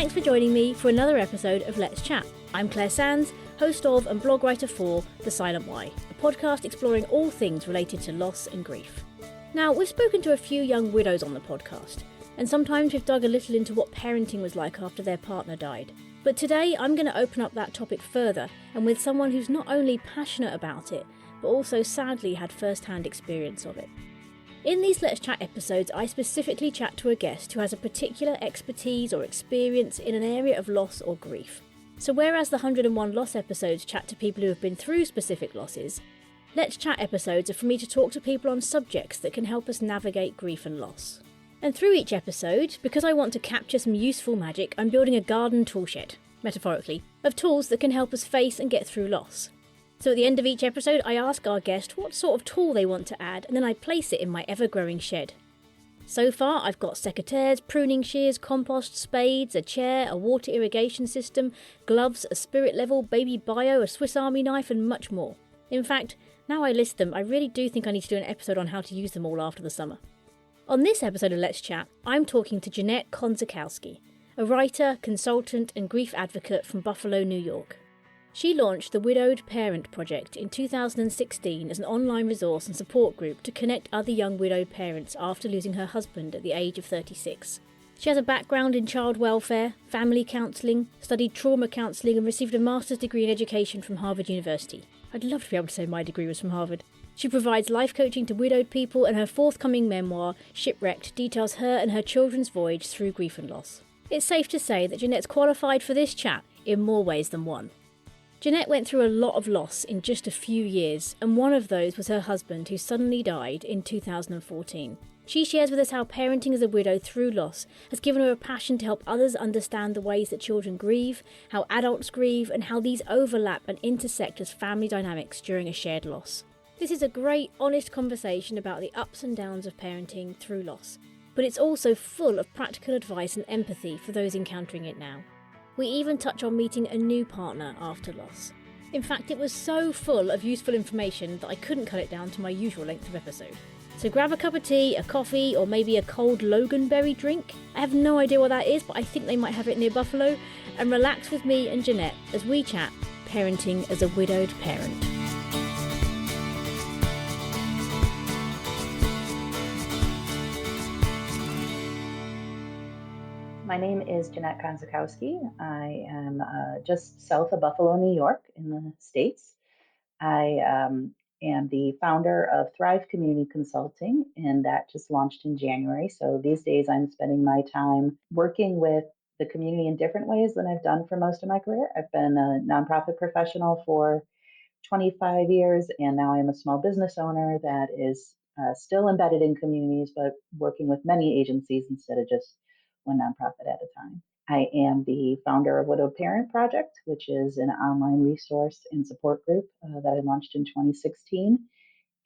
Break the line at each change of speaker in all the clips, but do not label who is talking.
Thanks for joining me for another episode of Let's Chat. I'm Claire Sands, host of and blog writer for The Silent Why, a podcast exploring all things related to loss and grief. Now, we've spoken to a few young widows on the podcast, and sometimes we've dug a little into what parenting was like after their partner died. But today I'm going to open up that topic further, and with someone who's not only passionate about it, but also sadly had first-hand experience of it. In these Let's Chat episodes, I specifically chat to a guest who has a particular expertise or experience in an area of loss or grief. So whereas the 101 Loss episodes chat to people who have been through specific losses, Let's Chat episodes are for me to talk to people on subjects that can help us navigate grief and loss. And through each episode, because I want to capture some useful magic, I'm building a garden toolshed, metaphorically, of tools that can help us face and get through loss. So at the end of each episode, I ask our guest what sort of tool they want to add, and then I place it in my ever-growing shed. So far, I've got secateurs, pruning shears, compost, spades, a chair, a water irrigation system, gloves, a spirit level, baby bio, a Swiss Army knife, and much more. In fact, now I list them, I really do think I need to do an episode on how to use them all after the summer. On this episode of Let's Chat, I'm talking to Jeanette Koncikowski, a writer, consultant, and grief advocate from Buffalo, New York. She launched the Widowed Parent Project in 2016 as an online resource and support group to connect other young widowed parents after losing her husband at the age of 36. She has a background in child welfare, family counselling, studied trauma counselling and received a master's degree in education from Harvard University. I'd love to be able to say my degree was from Harvard. She provides life coaching to widowed people, and her forthcoming memoir, Shipwrecked, details her and her children's voyage through grief and loss. It's safe to say that Jeanette's qualified for this chat in more ways than one. Jeanette went through a lot of loss in just a few years, and one of those was her husband, who suddenly died in 2014. She shares with us how parenting as a widow through loss has given her a passion to help others understand the ways that children grieve, how adults grieve, and how these overlap and intersect as family dynamics during a shared loss. This is a great, honest conversation about the ups and downs of parenting through loss, but it's also full of practical advice and empathy for those encountering it now. We even touch on meeting a new partner after loss. In fact, it was so full of useful information that I couldn't cut it down to my usual length of episode. So grab a cup of tea, a coffee, or maybe a cold Loganberry drink. I have no idea what that is, but I think they might have it near Buffalo. And relax with me and Jeanette as we chat parenting as a widowed parent.
My name is Jeanette Koncikowski. I am just south of Buffalo, New York in the States. I am the founder of Thrive Community Consulting, and that just launched in January. So these days I'm spending my time working with the community in different ways than I've done for most of my career. I've been a nonprofit professional for 25 years, and now I'm a small business owner that is still embedded in communities, but working with many agencies instead of just one nonprofit at a time. I am the founder of Widowed Parent Project, which is an online resource and support group that I launched in 2016.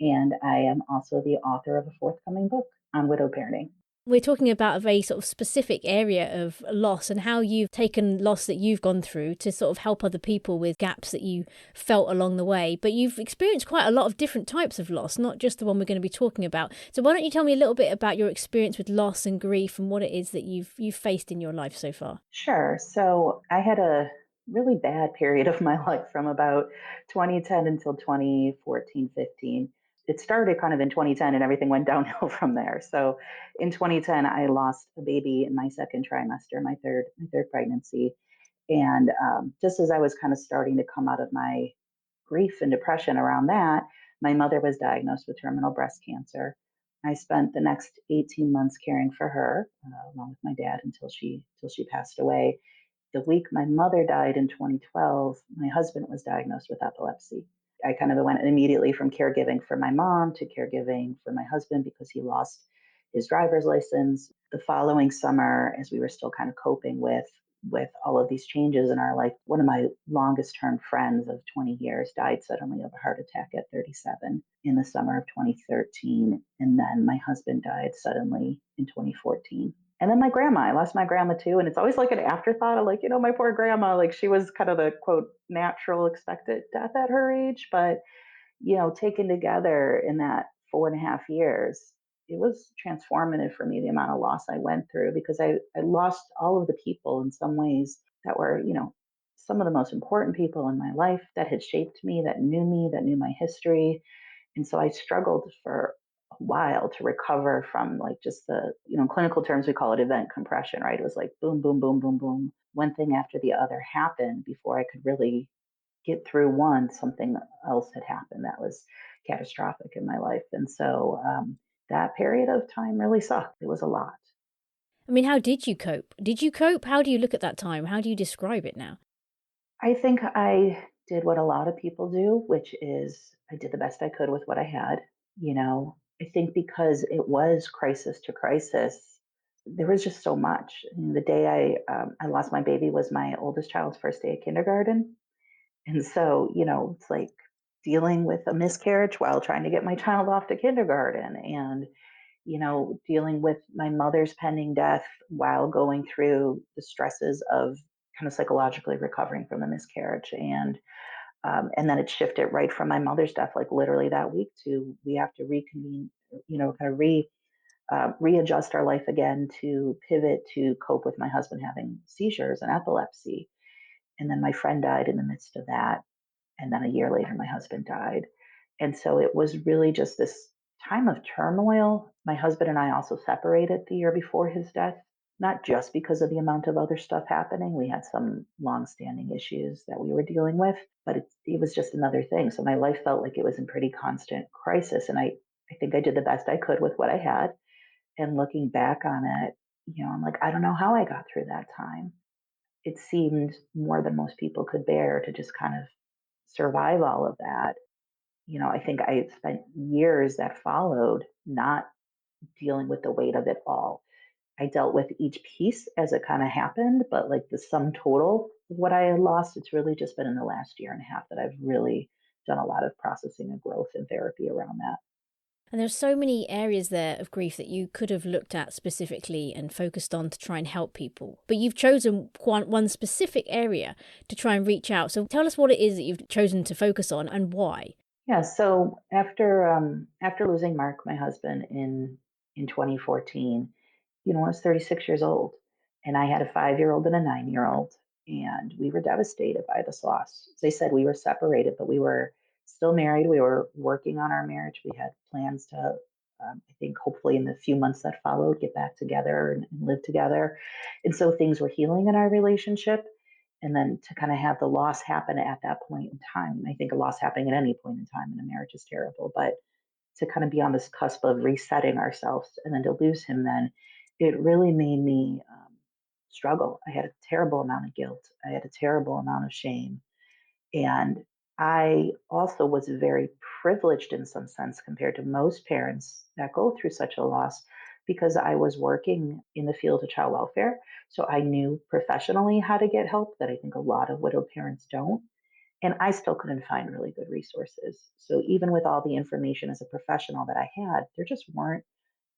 And I am also the author of a forthcoming book on widow parenting.
We're talking about a very sort of specific area of loss and how you've taken loss that you've gone through to sort of help other people with gaps that you felt along the way. But you've experienced quite a lot of different types of loss, not just the one we're going to be talking about. So why don't you tell me a little bit about your experience with loss and grief and what it is that you've faced in your life so far?
Sure. So I had a really bad period of my life from about 2010 until 2014, 15. It started kind of in 2010 and everything went downhill from there. So in 2010, I lost a baby in my second trimester, my third pregnancy. And just as I was kind of starting to come out of my grief and depression around that, my mother was diagnosed with terminal breast cancer. I spent the next 18 months caring for her, along with my dad, until she passed away. The week my mother died in 2012, my husband was diagnosed with epilepsy. I kind of went immediately from caregiving for my mom to caregiving for my husband because he lost his driver's license. The following summer, as we were still kind of coping with all of these changes in our life, one of my longest term friends of 20 years died suddenly of a heart attack at 37 in the summer of 2013. And then my husband died suddenly in 2014. And then I lost my grandma too. And it's always like an afterthought of like, my poor grandma, like she was kind of the quote, natural expected death at her age. But, taken together in that 4.5 years, it was transformative for me, the amount of loss I went through, because I lost all of the people in some ways that were, some of the most important people in my life that had shaped me, that knew my history. And so I struggled for a while to recover from like just the, in clinical terms, we call it event compression, right? It was like boom, boom, boom, boom, boom. One thing after the other happened before I could really get through one, something else had happened that was catastrophic in my life. And so that period of time really sucked. It was a lot.
I mean, how did you cope? Did you cope? How do you look at that time? How do you describe it now?
I think I did what a lot of people do, which is I did the best I could with what I had. I think because it was crisis to crisis, there was just so much. And the day I lost my baby was my oldest child's first day of kindergarten. And so, it's like dealing with a miscarriage while trying to get my child off to kindergarten and, dealing with my mother's pending death while going through the stresses of kind of psychologically recovering from the miscarriage. And then it shifted right from my mother's death, like literally that week, to we have to reconvene, kind of readjust our life again to pivot to cope with my husband having seizures and epilepsy. And then my friend died in the midst of that. And then a year later, my husband died. And so it was really just this time of turmoil. My husband and I also separated the year before his death, not just because of the amount of other stuff happening. We had some longstanding issues that we were dealing with, but it was just another thing. So my life felt like it was in pretty constant crisis. And I think I did the best I could with what I had. And looking back on it, I'm like, I don't know how I got through that time. It seemed more than most people could bear to just kind of survive all of that. I think I spent years that followed not dealing with the weight of it all. I dealt with each piece as it kind of happened, but like the sum total of what I had lost, it's really just been in the last year and a half that I've really done a lot of processing and growth and therapy around that.
And there's so many areas there of grief that you could have looked at specifically and focused on to try and help people. But you've chosen one specific area to try and reach out. So tell us what it is that you've chosen to focus on and why.
Yeah. So after losing Mark, my husband, in 2014, I was 36 years old, and I had a 5-year-old and a 9-year-old, and we were devastated by this loss. As they said, we were separated, but we were still married. We were working on our marriage. We had plans to, I think, hopefully in the few months that followed, get back together and live together. And so things were healing in our relationship. And then to kind of have the loss happen at that point in time, I think a loss happening at any point in time in a marriage is terrible, but to kind of be on this cusp of resetting ourselves and then to lose him, then it really made me struggle. I had a terrible amount of guilt. I had a terrible amount of shame. And I also was very privileged in some sense compared to most parents that go through such a loss because I was working in the field of child welfare. So I knew professionally how to get help that I think a lot of widowed parents don't. And I still couldn't find really good resources. So even with all the information as a professional that I had, there just weren't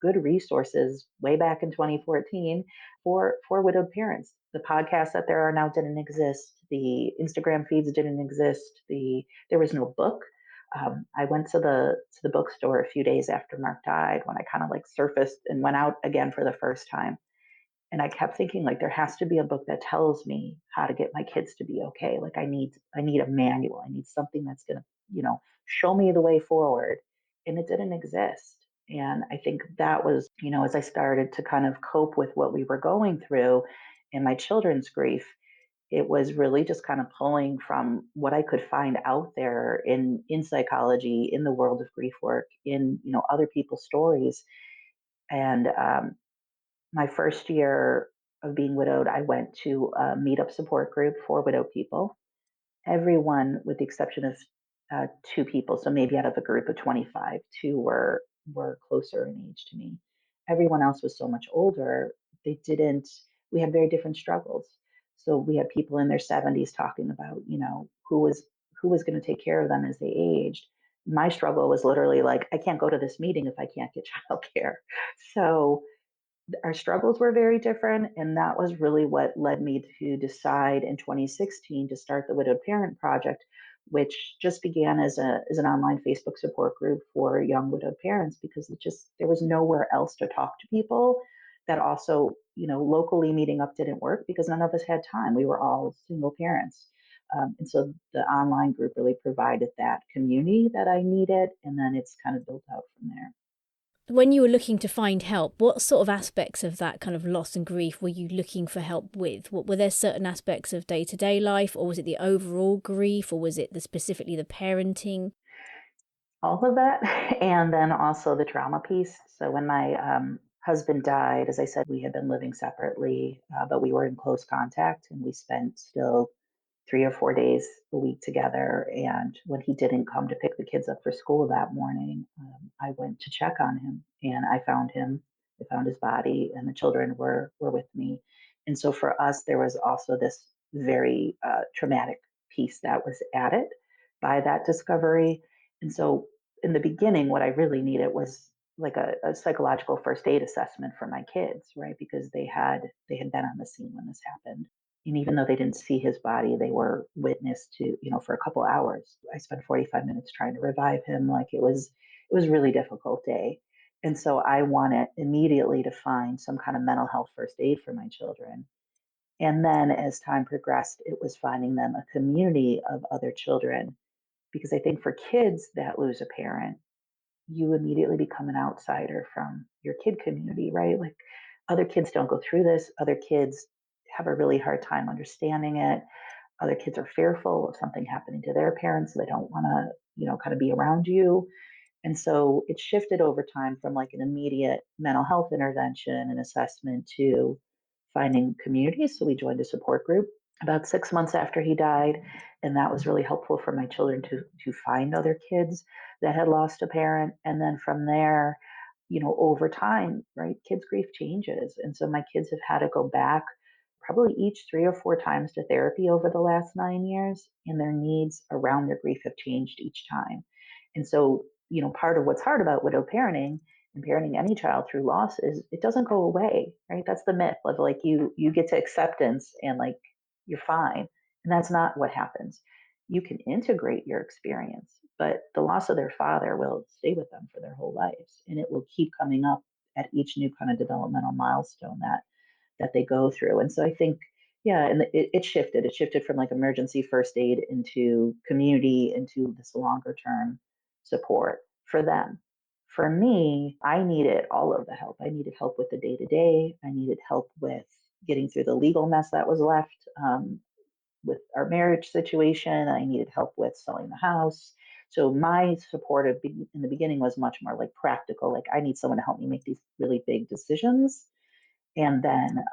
good resources way back in 2014 for widowed parents. The podcasts that there are now didn't exist. The Instagram feeds didn't exist. There was no book. I went to the bookstore a few days after Mark died when I kind of like surfaced and went out again for the first time. And I kept thinking like there has to be a book that tells me how to get my kids to be okay. Like I need a manual. I need something that's going to, show me the way forward. And it didn't exist. And I think that was, as I started to kind of cope with what we were going through and my children's grief, it was really just kind of pulling from what I could find out there in psychology, in the world of grief work, in other people's stories. And my first year of being widowed, I went to a meetup support group for widowed people. Everyone, with the exception of two people, so maybe out of a group of 25, two were closer in age to me. Everyone else was so much older. They didn't. We had very different struggles. So we had people in their 70s talking about, who was going to take care of them as they aged. My struggle was literally like, I can't go to this meeting if I can't get childcare. So our struggles were very different. And that was really what led me to decide in 2016 to start the Widowed Parent Project, which just began as an online Facebook support group for young widowed parents because there was nowhere else to talk to people. That also, locally meeting up didn't work because none of us had time. We were all single parents. And so the online group really provided that community that I needed. And then it's kind of built out from there.
When you were looking to find help, what sort of aspects of that kind of loss and grief were you looking for help with? Were there certain aspects of day-to-day life, or was it the overall grief, or was it specifically the parenting?
All of that. And then also the trauma piece. So when my husband died, as I said, we had been living separately, but we were in close contact and we spent still 3 or 4 days a week together. And when he didn't come to pick the kids up for school that morning, I went to check on him and I found him. I found his body, and the children were with me. And so for us, there was also this very traumatic piece that was added by that discovery. And so in the beginning, what I really needed was like a psychological first aid assessment for my kids, right? Because they had been on the scene when this happened. And even though they didn't see his body, they were witness to, for a couple hours. I spent 45 minutes trying to revive him. Like it was a really difficult day. And so I wanted immediately to find some kind of mental health first aid for my children. And then as time progressed, it was finding them a community of other children. Because I think for kids that lose a parent, you immediately become an outsider from your kid community, right? Like other kids don't go through this. Other kids have a really hard time understanding it. Other kids are fearful of something happening to their parents. So they don't want to, kind of be around you. And so it shifted over time from like an immediate mental health intervention and assessment to finding communities. So we joined a support group about 6 months after he died. And that was really helpful for my children to find other kids that had lost a parent. And then from there, over time, right, kids' grief changes. And so my kids have had to go back probably each 3 or 4 times to therapy over the last 9 years, and their needs around their grief have changed each time. And so, part of what's hard about widow parenting and parenting any child through loss is it doesn't go away, right? That's the myth of like you get to acceptance and like you're fine. And that's not what happens. You can integrate your experience, but the loss of their father will stay with them for their whole lives. And it will keep coming up at each new kind of developmental milestone that they go through. And so I think, yeah, and it shifted. It shifted from like emergency first aid into community into this longer term support for them. For me, I needed all of the help. I needed help with the day to day. I needed help with getting through the legal mess that was left with our marriage situation. I needed help with selling the house. So my support in the beginning was much more like practical. Like I need someone to help me make these really big decisions. And then,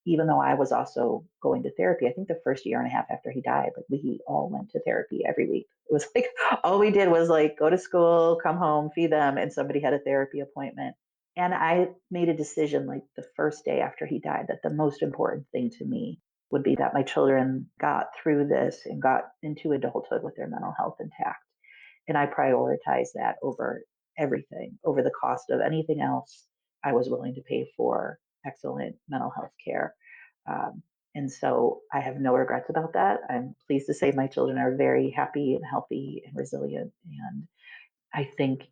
even though I was also going to therapy, I think the first year and a half after he died, like we all went to therapy every week. It was like all we did was like go to school, come home, feed them, and somebody had a therapy appointment. And I made a decision like the first day after he died that the most important thing to me would be that my children got through this and got into adulthood with their mental health intact. And I prioritized that over everything, over the cost of anything else. I was willing to pay for excellent mental health care. Um, and so I have no regrets about that. I'm pleased to say my children are very happy and healthy and resilient. And I think,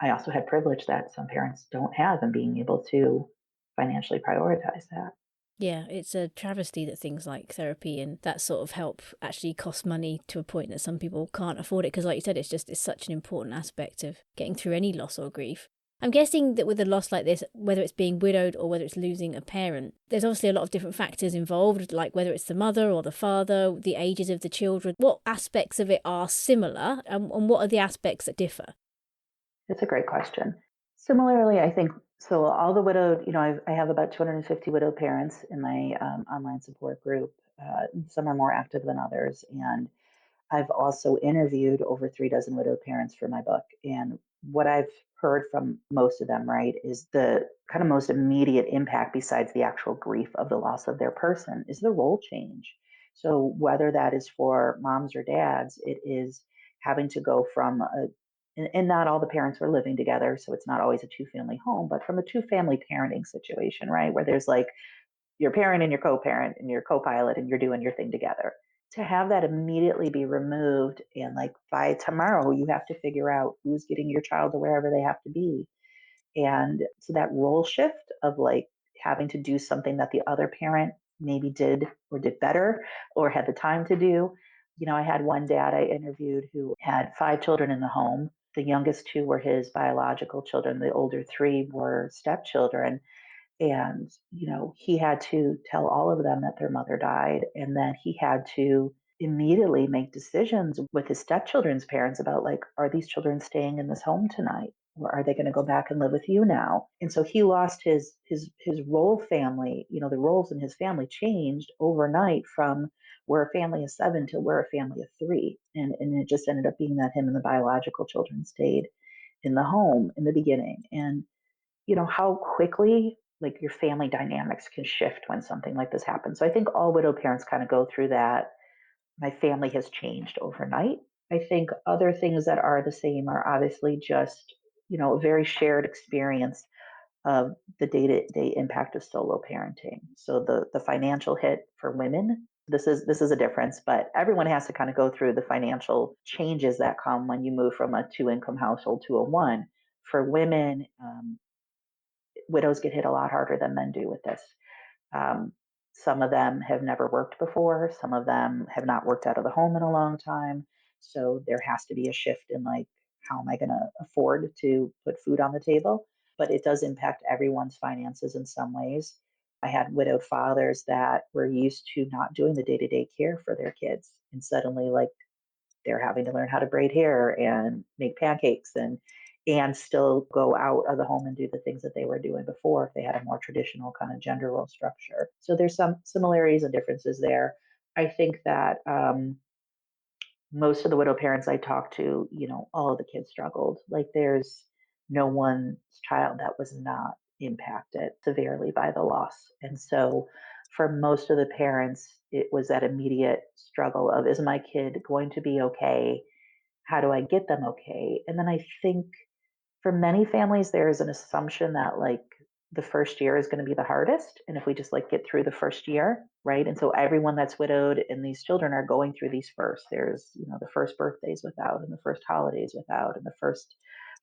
I also had privilege that some parents don't have and being able to financially prioritize that.
Yeah, it's a travesty that things like therapy and that sort of help actually cost money to a point that some people can't afford it. Because like you said, it's such an important aspect of getting through any loss or grief. I'm guessing that with a loss like this, whether it's being widowed or whether it's losing a parent, there's obviously a lot of different factors involved, like whether it's the mother or the father, the ages of the children. What aspects of it are similar and what are the aspects that differ?
It's a great question. Similarly, I think so. All the widowed, I have about 250 widowed parents in my online support group. Some are more active than others, and I've also interviewed over 3 dozen widowed parents for my book. And what I've heard from most of them, right, is the kind of most immediate impact, besides the actual grief of the loss of their person, is the role change. So whether that is for moms or dads, it is having to go from and not all the parents were living together, so it's not always a two-family home, but from a two-family parenting situation, right, where there's like your parent and your co-parent and your co-pilot and you're doing your thing together. to have that immediately be removed and like by tomorrow you have to figure out who's getting your child to wherever they have to be. And so that role shift of like having to do something that the other parent maybe did or did better or had the time to do. I had one dad I interviewed who had 5 children in the home. The youngest 2 were his biological children, the older 3 were stepchildren. And, he had to tell all of them that their mother died. And then he had to immediately make decisions with his stepchildren's parents about like, are these children staying in this home tonight? Or are they going to go back and live with you now? And so he lost his role family, the roles in his family changed overnight from we're a family of 7 to we're a family of 3. And it just ended up being that him and the biological children stayed in the home in the beginning. And how quickly like your family dynamics can shift when something like this happens. So I think all widow parents kind of go through that. My family has changed overnight. I think other things that are the same are obviously just, a very shared experience of the day-to-day impact of solo parenting. So the financial hit for women, this is a difference, but everyone has to kind of go through the financial changes that come when you move from a 2 income household to a one. For women, widows get hit a lot harder than men do with this. Um, some of them have never worked before. Some of them have not worked out of the home in a long time. So there has to be a shift in like, how am I going to afford to put food on the table? But it does impact everyone's finances in some ways. I had widowed fathers that were used to not doing the day to day care for their kids. And suddenly, like, they're having to learn how to braid hair and make pancakes and still go out of the home and do the things that they were doing before if they had a more traditional kind of gender role structure. So there's some similarities and differences there. I think that most of the widow parents I talked to, all of the kids struggled. Like there's no one's child that was not impacted severely by the loss. And so for most of the parents, it was that immediate struggle of, is my kid going to be okay? How do I get them okay? And then I think for many families, there is an assumption that like the first year is going to be the hardest. And if we just like get through the first year, right? And so everyone that's widowed and these children are going through these first. There's, the first birthdays without, and the first holidays without, and the first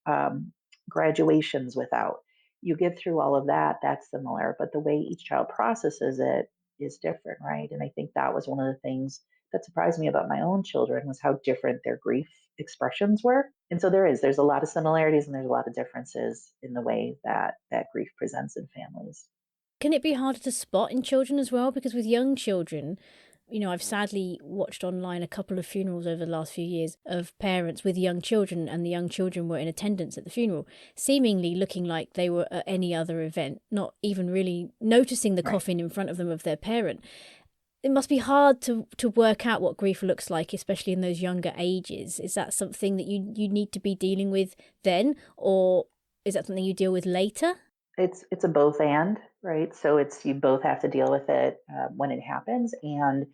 um, graduations without. You get through all of that, that's similar. But the way each child processes it is different, right? And I think that was one of the things that surprised me about my own children was how different their grief expressions were. And so there's a lot of similarities and there's a lot of differences in the way that grief presents in families.
Can it be harder to spot in children as well? Because with young children, I've sadly watched online a couple of funerals over the last few years of parents with young children, and the young children were in attendance at the funeral, seemingly looking like they were at any other event, not even really noticing the
Right.
coffin in front of them of their parent. It must be hard to work out what grief looks like, especially in those younger ages. Is that something that you need to be dealing with then, or is that something you deal with later?
It's a both and, right? So it's, you both have to deal with it when it happens. And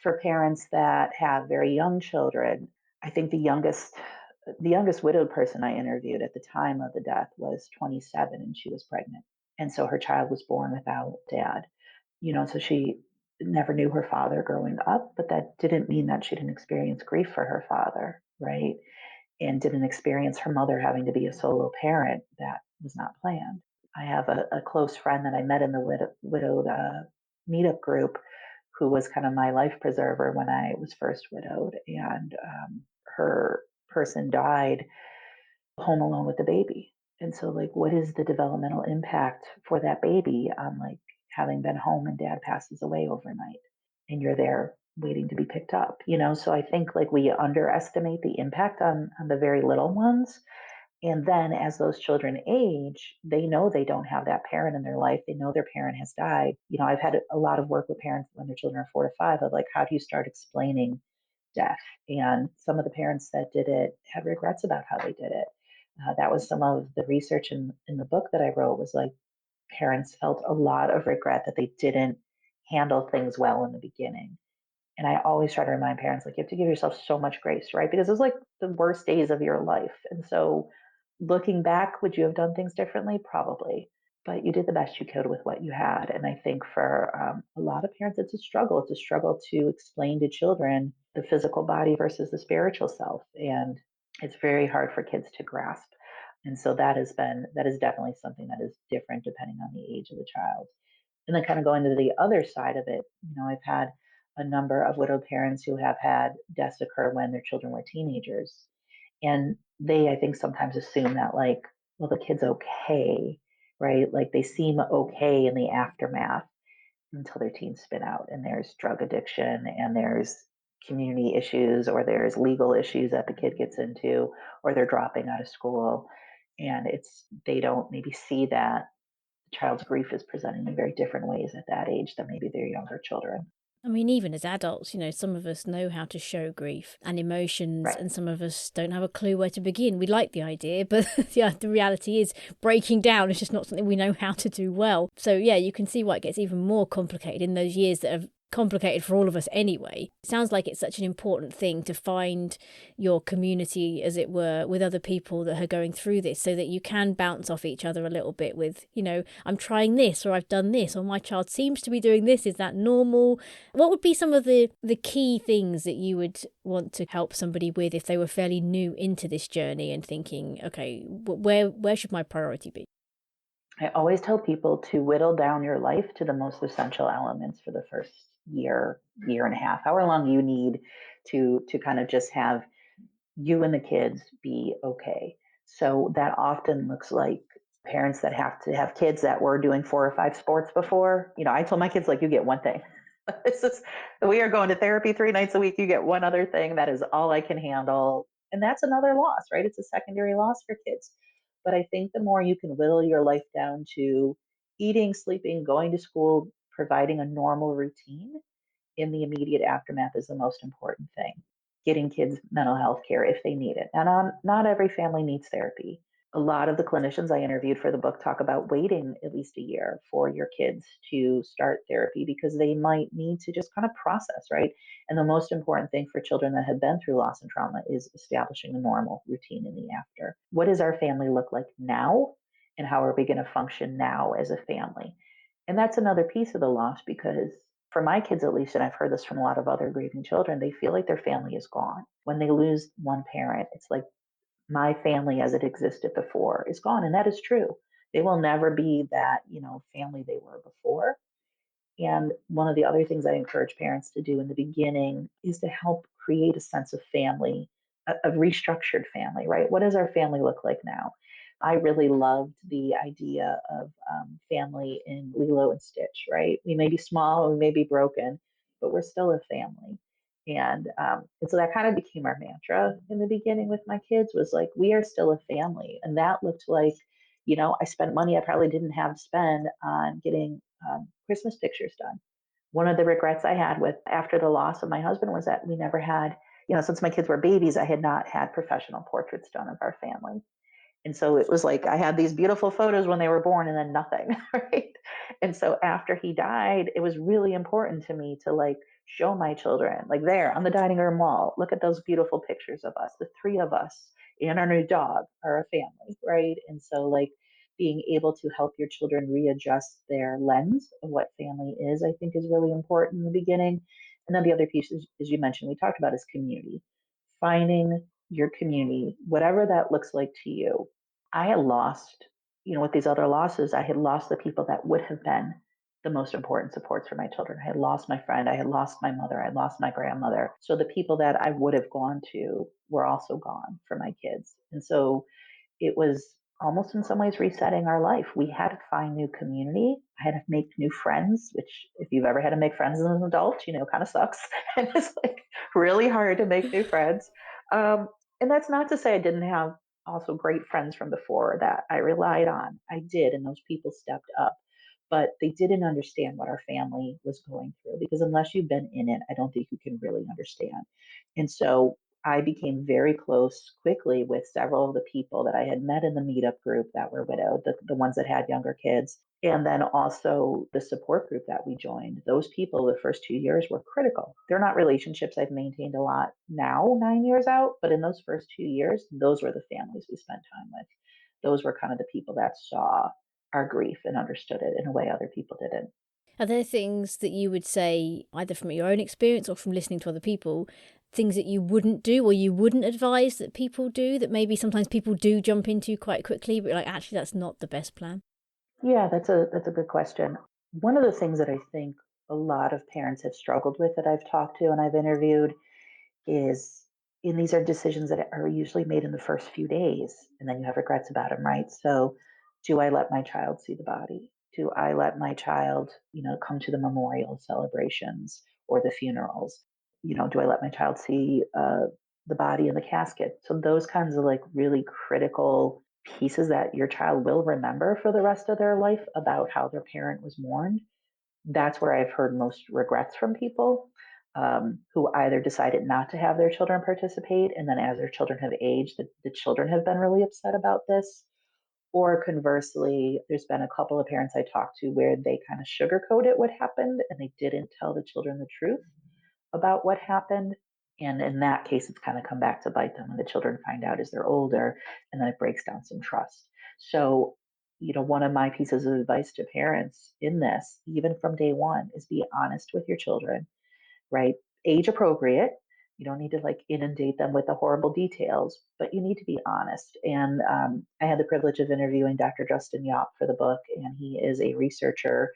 for parents that have very young children, I think the youngest widowed person I interviewed at the time of the death was 27 and she was pregnant. And so her child was born without dad. So she never knew her father growing up, but that didn't mean that she didn't experience grief for her father, right? And didn't experience her mother having to be a solo parent that was not planned. I have a close friend that I met in the widowed meetup group who was kind of my life preserver when I was first widowed. And her person died home alone with the baby. And so, like, what is the developmental impact for that baby on, like, having been home and dad passes away overnight and you're there waiting to be picked up, So I think, like, we underestimate the impact on the very little ones. And then as those children age, they know they don't have that parent in their life. They know their parent has died. I've had a lot of work with parents when their children are 4 to 5 of like, how do you start explaining death? And some of the parents that did it have regrets about how they did it. That was some of the research in the book that I wrote was like parents felt a lot of regret that they didn't handle things well in the beginning. And I always try to remind parents, like, you have to give yourself so much grace, right? Because it was like the worst days of your life. And so looking back, would you have done things differently? Probably. but you did the best you could with what you had. And I think for a lot of parents, it's a struggle. It's a struggle to explain to children the physical body versus the spiritual self. And it's very hard for kids to grasp. And so that is definitely something that is different depending on the age of the child. And then kind of going to the other side of it, I've had a number of widowed parents who have had deaths occur when their children were teenagers. And they, I think, sometimes assume that, like, well, the kid's okay, right? Like they seem okay in the aftermath until their teens spin out and there's drug addiction and there's community issues or there's legal issues that the kid gets into or they're dropping out of school. And they don't maybe see that the child's grief is presenting in very different ways at that age than maybe their younger children.
I mean, even as adults, some of us know how to show grief and emotions,
Right.
and some of us don't have a clue where to begin. We like the idea, but yeah, the reality is breaking down is just not something we know how to do well. So yeah, you can see why it gets even more complicated in those years that have complicated for all of us anyway. It sounds like it's such an important thing to find your community, as it were, with other people that are going through this, so that you can bounce off each other a little bit with, I'm trying this, or I've done this, or my child seems to be doing this. Is that normal? What would be some of the key things that you would want to help somebody with if they were fairly new into this journey and thinking, okay, where should my priority be?
I always tell people to whittle down your life to the most essential elements for the first year and a half, however long you need to kind of just have you and the kids be okay. So that often looks like parents that have to have kids that were doing 4 or 5 sports before. I told my kids, like, you get one thing. This is We are going to therapy 3 nights a week. You get one other thing. That is all I can handle. And that's another loss, right? It's a secondary loss for kids. But I think the more you can whittle your life down to eating, sleeping, going to school, providing a normal routine in the immediate aftermath is the most important thing. Getting kids mental health care if they need it. And not every family needs therapy. A lot of the clinicians I interviewed for the book talk about waiting at least a year for your kids to start therapy because they might need to just kind of process, right? And the most important thing for children that have been through loss and trauma is establishing a normal routine in the after. What does our family look like now? And how are we going to function now as a family? And that's another piece of the loss because for my kids at least, and I've heard this from a lot of other grieving children, they feel like their family is gone. When they lose one parent, it's like my family as it existed before is gone. And that is true. They will never be that, family they were before. And one of the other things I encourage parents to do in the beginning is to help create a sense of family, a restructured family, right? What does our family look like now? I really loved the idea of family in Lilo and Stitch, right? We may be small, we may be broken, but we're still a family. And so that kind of became our mantra in the beginning with my kids was like, we are still a family. And that looked like, I spent money I probably didn't have to spend on getting Christmas pictures done. One of the regrets I had with after the loss of my husband was that we never had, since my kids were babies, I had not had professional portraits done of our family. And so it was like I had these beautiful photos when they were born and then nothing, right? And so after he died, it was really important to me to like show my children, like there on the dining room wall, look at those beautiful pictures of us. The three of us and our new dog are a family, right? And so like being able to help your children readjust their lens of what family is, I think is really important in the beginning. And then the other piece, is, as you mentioned, we talked about is community. Finding your community, whatever that looks like to you. I had lost, with these other losses, I had lost the people that would have been the most important supports for my children. I had lost my friend, I had lost my mother, I had lost my grandmother. So the people that I would have gone to were also gone for my kids. And so it was almost in some ways resetting our life. We had to find new community. I had to make new friends, which if you've ever had to make friends as an adult, kind of sucks. And it's like really hard to make new friends. And that's not to say I didn't have also great friends from before that I relied on. I did, and those people stepped up. But they didn't understand what our family was going through because unless you've been in it, I don't think you can really understand. And so I became very close quickly with several of the people that I had met in the meetup group that were widowed, the ones that had younger kids, and then also the support group that we joined. Those people, the first 2 years were critical. They're not relationships I've maintained a lot now, 9 years out, but in those first 2 years, those were the families we spent time with. Those were kind of the people that saw our grief and understood it in a way other people didn't.
Are there things that you would say, either from your own experience or from listening to other people, things that you wouldn't do or you wouldn't advise that people do, that maybe sometimes people do jump into quite quickly, but like, actually, that's not the best plan?
Yeah, that's a good question. One of the things that I think a lot of parents have struggled with that I've talked to and I've interviewed is, and these are decisions that are usually made in the first few days, and then you have regrets about them, right? So, do I let my child see the body? Do I let my child, come to the memorial celebrations or the funerals? Do I let my child see the body in the casket? So those kinds of like really critical pieces that your child will remember for the rest of their life about how their parent was mourned, that's where I've heard most regrets from people who either decided not to have their children participate, and then as their children have aged, the children have been really upset about this. Or conversely, there's been a couple of parents I talked to where they kind of sugarcoated what happened and they didn't tell the children the truth about what happened. And in that case, it's kind of come back to bite them when the children find out as they're older, and then it breaks down some trust. So, one of my pieces of advice to parents in this, even from day one, is be honest with your children, right? Age appropriate. You don't need to like inundate them with the horrible details, but you need to be honest. And I had the privilege of interviewing Dr. Justin Yop for the book, and he is a researcher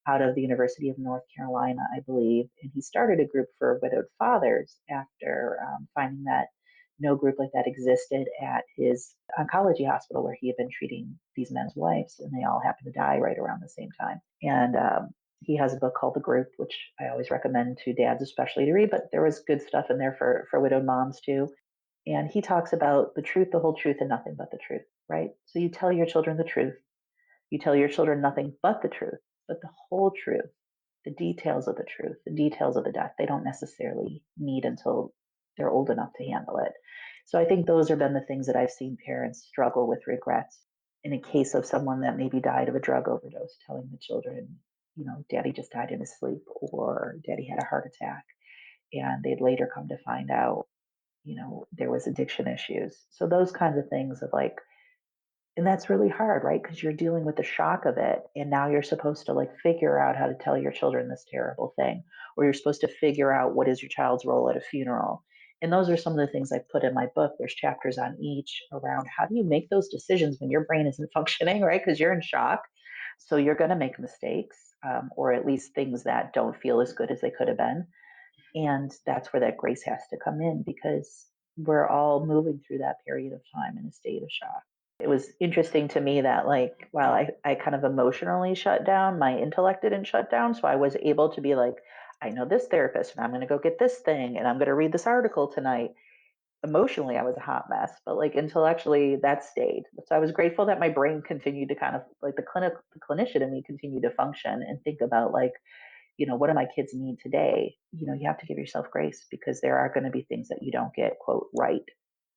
out of the University of North Carolina, I believe. And he started a group for widowed fathers after finding that no group like that existed at his oncology hospital where he had been treating these men's wives, and they all happened to die right around the same time. And he has a book called The Group, which I always recommend to dads, especially to read, but there was good stuff in there for widowed moms too. And he talks about the truth, the whole truth, and nothing but the truth, right? So you tell your children the truth. You tell your children nothing but the truth, but the whole truth, the details of the truth, the details of the death, they don't necessarily need until they're old enough to handle it. So I think those have been the things that I've seen parents struggle with regrets. In a case of someone that maybe died of a drug overdose, telling the children, daddy just died in his sleep or daddy had a heart attack. And they'd later come to find out, there was addiction issues. So those kinds of things of like, and that's really hard, right? Because you're dealing with the shock of it. And now you're supposed to like figure out how to tell your children this terrible thing, or you're supposed to figure out what is your child's role at a funeral. And those are some of the things I put in my book. There's chapters on each around how do you make those decisions when your brain isn't functioning, right? Because you're in shock. So you're going to make mistakes, or at least things that don't feel as good as they could have been. And that's where that grace has to come in because we're all moving through that period of time in a state of shock. It was interesting to me that, like, while I kind of emotionally shut down, my intellect didn't shut down. So I was able to be like, I know this therapist and I'm going to go get this thing and I'm going to read this article tonight. Emotionally, I was a hot mess, but like intellectually, that stayed. So I was grateful that my brain continued to kind of like the clinician in me continued to function and think about like, what do my kids need today? You have to give yourself grace because there are going to be things that you don't get, quote, right.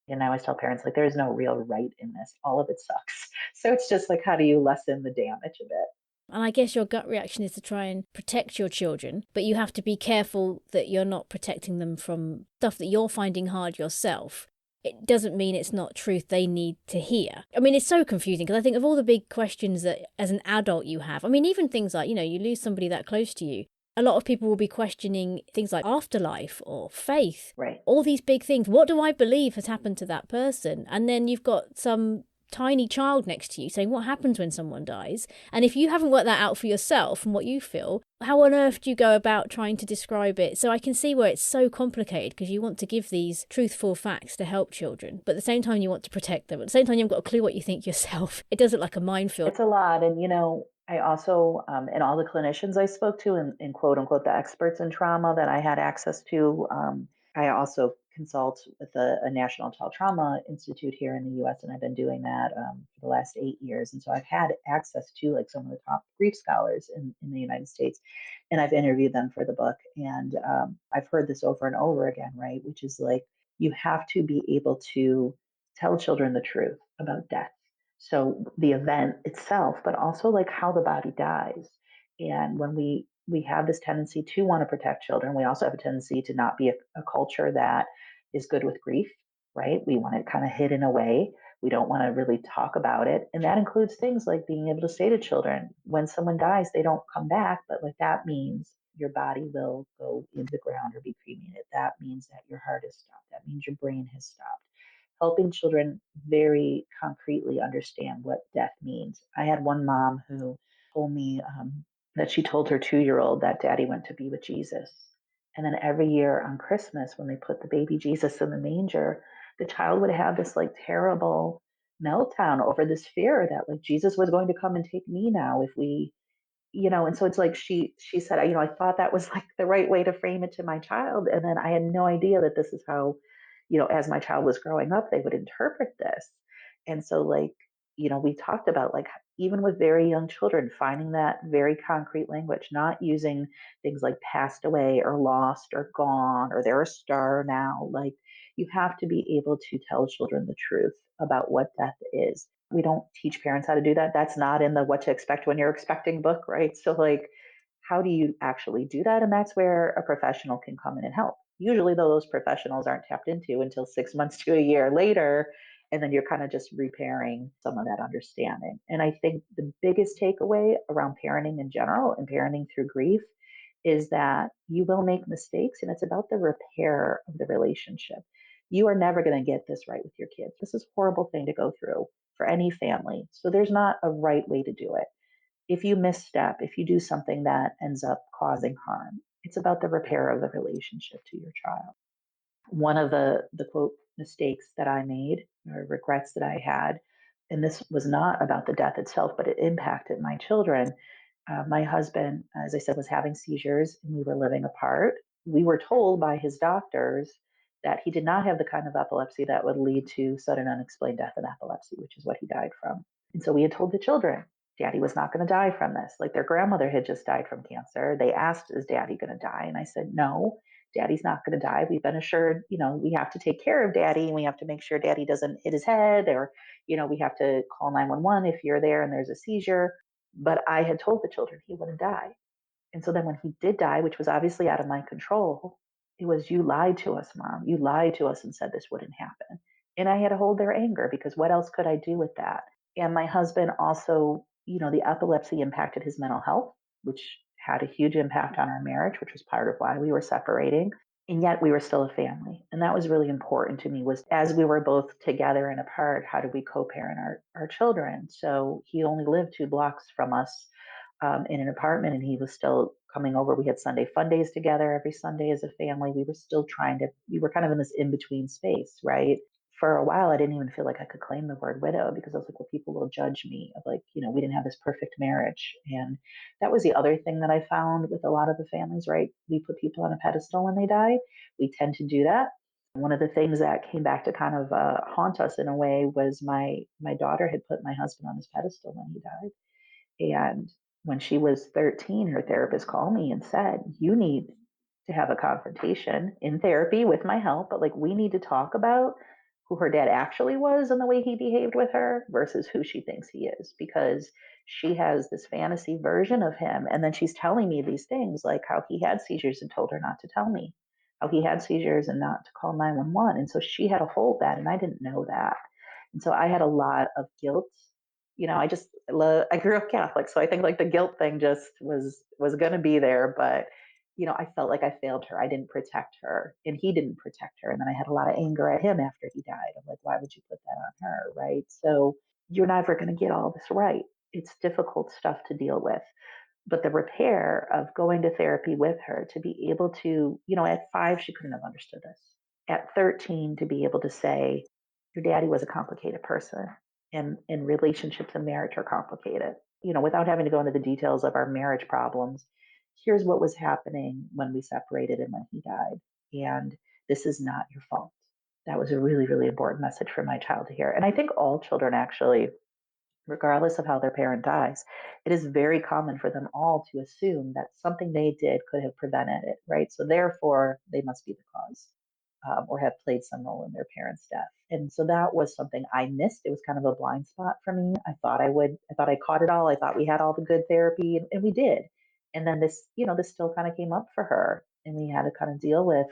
And I always tell parents, like, there's no real right in this. All of it sucks. So it's just like, how do you lessen the damage a bit?
And I guess your gut reaction is to try and protect your children, but you have to be careful that you're not protecting them from stuff that you're finding hard yourself. It doesn't mean it's not truth they need to hear. I mean, it's so confusing because I think of all the big questions that as an adult you have. I mean, even things like, you lose somebody that close to you. A lot of people will be questioning things like afterlife or faith,
Right.
all these big things. What do I believe has happened to that person? And then you've got some tiny child next to you saying, what happens when someone dies? And if you haven't worked that out for yourself and what you feel, how on earth do you go about trying to describe it? So I can see where it's so complicated because you want to give these truthful facts to help children, but at the same time you want to protect them. At the same time, you haven't got a clue what you think yourself. It does look like a minefield.
It's a lot. And, I also, and all the clinicians I spoke to and quote unquote, the experts in trauma that I had access to, I also consult with a National Child Trauma Institute here in the US, and I've been doing that for the last 8 years. And so I've had access to like some of the top grief scholars in the United States, and I've interviewed them for the book. And I've heard this over and over again, right? Which is like, you have to be able to tell children the truth about death. So the event itself, but also like how the body dies. And when we have this tendency to want to protect children, we also have a tendency to not be a culture that is good with grief, right? We want it kind of hidden away. We don't want to really talk about it. And that includes things like being able to say to children, when someone dies, they don't come back, but like that means your body will go into the ground or be cremated. That means that your heart has stopped. That means your brain has stopped. Helping children very concretely understand what death means. I had one mom who told me that she told her 2 year old that daddy went to be with Jesus. And then every year on Christmas, when they put the baby Jesus in the manger, the child would have this like terrible meltdown over this fear that like Jesus was going to come and take me now if we, and so it's like she said, I thought that was like the right way to frame it to my child, and then I had no idea that this is how, as my child was growing up, they would interpret this. And so like, we talked about like even with very young children finding that very concrete language, not using things like passed away or lost or gone or they're a star now. Like you have to be able to tell children the truth about what death is. We don't teach parents how to do that. That's not in the what to expect when you're expecting book, right? So like how do you actually do that? And that's where a professional can come in and help. Usually though, those professionals aren't tapped into until 6 months to a year later. And then you're kind of just repairing some of that understanding. And I think the biggest takeaway around parenting in general and parenting through grief is that you will make mistakes and it's about the repair of the relationship. You are never going to get this right with your kids. This is a horrible thing to go through for any family. So there's not a right way to do it. If you misstep, if you do something that ends up causing harm, it's about the repair of the relationship to your child. One of the quote mistakes that I made or regrets that I had, and this was not about the death itself, but it impacted my children. My husband, as I said, was having seizures and we were living apart. We were told by his doctors that he did not have the kind of epilepsy that would lead to sudden unexplained death in epilepsy, which is what he died from. And so we had told the children, Daddy was not going to die from this. Like their grandmother had just died from cancer. They asked, is Daddy going to die? And I said, no, Daddy's not going to die. We've been assured, we have to take care of Daddy and we have to make sure Daddy doesn't hit his head or, we have to call 911 if you're there and there's a seizure. But I had told the children he wouldn't die. And so then when he did die, which was obviously out of my control, it was, you lied to us, Mom. You lied to us and said this wouldn't happen. And I had to hold their anger because what else could I do with that? And my husband also, the epilepsy impacted his mental health, which had a huge impact on our marriage, which was part of why we were separating. And yet we were still a family. And that was really important to me was as we were both together and apart, how do we co-parent our children? So he only lived 2 blocks from us in an apartment and he was still coming over. We had Sunday fun days together every Sunday as a family. We were still we were kind of in this in-between space, right? For a while, I didn't even feel like I could claim the word widow because I was like, well, people will judge me of like, we didn't have this perfect marriage. And that was the other thing that I found with a lot of the families, right? We put people on a pedestal when they die. We tend to do that. One of the things that came back to kind of haunt us in a way was my daughter had put my husband on his pedestal when he died. And when she was 13, her therapist called me and said, you need to have a confrontation in therapy with my help, but like we need to talk about who her dad actually was and the way he behaved with her versus who she thinks he is, because she has this fantasy version of him. And then she's telling me these things like how he had seizures and told her not to tell me, how he had seizures and not to call 911. And so she had to hold that. And I didn't know that. And so I had a lot of guilt. I grew up Catholic, so I think like the guilt thing just was going to be there, but I felt like I failed her. I didn't protect her and he didn't protect her. And then I had a lot of anger at him after he died. I'm like, why would you put that on her? Right. So you're never going to get all this right. It's difficult stuff to deal with. But the repair of going to therapy with her to be able to, at 5, she couldn't have understood this. At 13, to be able to say, your daddy was a complicated person and relationships and marriage are complicated. Without having to go into the details of our marriage problems, here's what was happening when we separated and when he died. And this is not your fault. That was a really, really important message for my child to hear. And I think all children actually, regardless of how their parent dies, it is very common for them all to assume that something they did could have prevented it, right? So therefore, they must be the cause or have played some role in their parents' death. And so that was something I missed. It was kind of a blind spot for me. I thought I caught it all. I thought we had all the good therapy, and we did. And then this still kind of came up for her, and we had to kind of deal with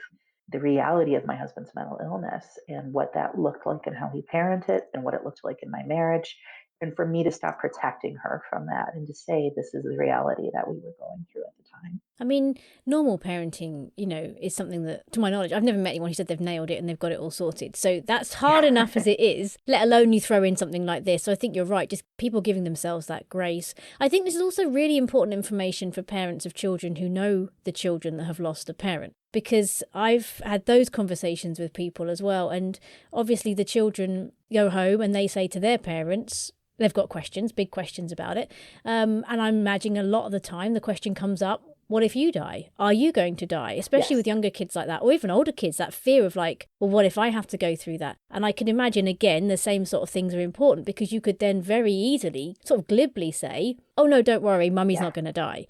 the reality of my husband's mental illness and what that looked like and how he parented and what it looked like in my marriage. And for me to stop protecting her from that and to say, this is the reality that we were going through at the time.
I mean, normal parenting, is something that, to my knowledge, I've never met anyone who said they've nailed it and they've got it all sorted. So that's hard enough as it is, let alone you throw in something like this. So I think you're right, just people giving themselves that grace. I think this is also really important information for parents of children who know the children that have lost a parent, because I've had those conversations with people as well. And obviously the children go home and they say to their parents, they've got questions, big questions about it. And I'm imagining a lot of the time the question comes up, what if you die? Are you going to die? Especially
Yes.
with younger kids like that, or even older kids, that fear of like, well, what if I have to go through that? And I can imagine, again, the same sort of things are important, because you could then very easily sort of glibly say, oh, no, don't worry, mummy's not going to die.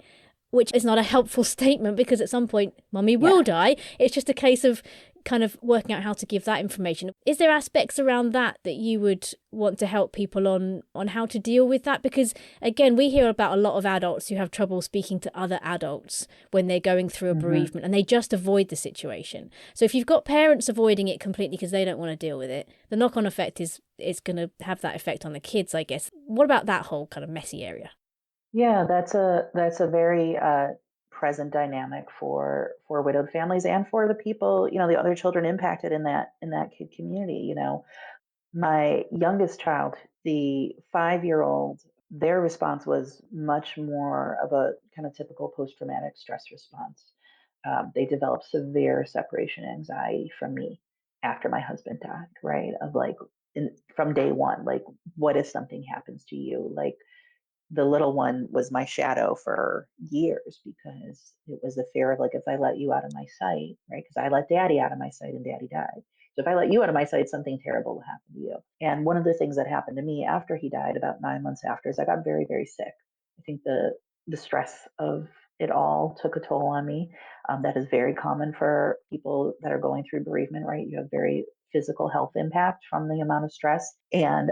Which is not a helpful statement, because at some point, mummy will die. It's just a case of kind of working out how to give that information. Is there aspects around that you would want to help people on how to deal with that? Because again, we hear about a lot of adults who have trouble speaking to other adults when they're going through a bereavement, and they just avoid the situation. So if you've got parents avoiding it completely because they don't want to deal with it, the knock-on effect is going to have that effect on the kids, I guess. What about that whole kind of messy area?
Yeah, that's a very present dynamic for widowed families and for the people, the other children impacted in that kid community. My youngest child, the 5-year-old, their response was much more of a kind of typical post-traumatic stress response. They developed severe separation anxiety from me after my husband died, right? Of like, from day one, like, what if something happens to you? Like, the little one was my shadow for years because it was the fear of like, if I let you out of my sight, right? Because I let daddy out of my sight and daddy died. So if I let you out of my sight, something terrible will happen to you. And one of the things that happened to me after he died, about 9 months after, is I got very, very sick. I think the stress of it all took a toll on me. That is very common for people that are going through bereavement, right? You have very physical health impact from the amount of stress. And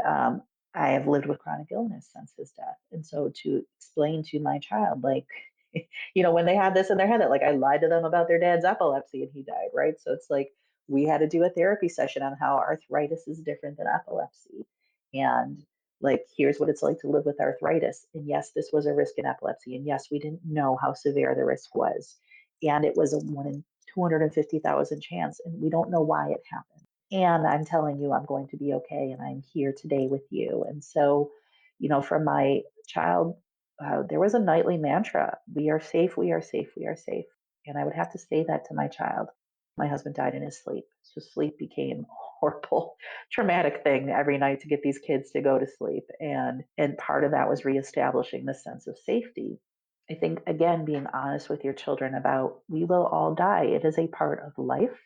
I have lived with chronic illness since his death. And so to explain to my child, like, when they had this in their head, that like I lied to them about their dad's epilepsy and he died, right? So it's like we had to do a therapy session on how arthritis is different than epilepsy. And like, here's what it's like to live with arthritis. And yes, this was a risk in epilepsy. And yes, we didn't know how severe the risk was. And it was a 1 in 250,000 chance. And we don't know why it happened. And I'm telling you, I'm going to be okay. And I'm here today with you. And so, for my child, there was a nightly mantra: we are safe, we are safe, we are safe. And I would have to say that to my child. My husband died in his sleep. So sleep became a horrible, traumatic thing every night to get these kids to go to sleep. And part of that was reestablishing the sense of safety. I think, again, being honest with your children about, we will all die. It is a part of life.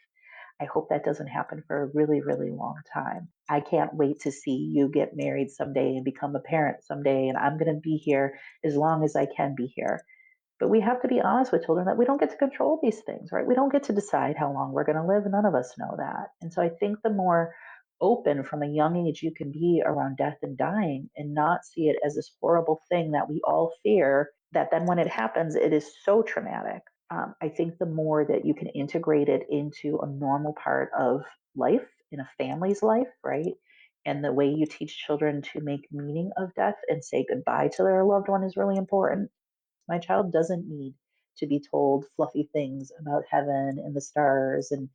I hope that doesn't happen for a really, really long time. I can't wait to see you get married someday and become a parent someday. And I'm going to be here as long as I can be here. But we have to be honest with children that we don't get to control these things, right? We don't get to decide how long we're going to live. None of us know that. And so I think the more open from a young age you can be around death and dying and not see it as this horrible thing that we all fear, that then when it happens, it is so traumatic. I think the more that you can integrate it into a normal part of life, in a family's life, right? And the way you teach children to make meaning of death and say goodbye to their loved one is really important. My child doesn't need to be told fluffy things about heaven and the stars and,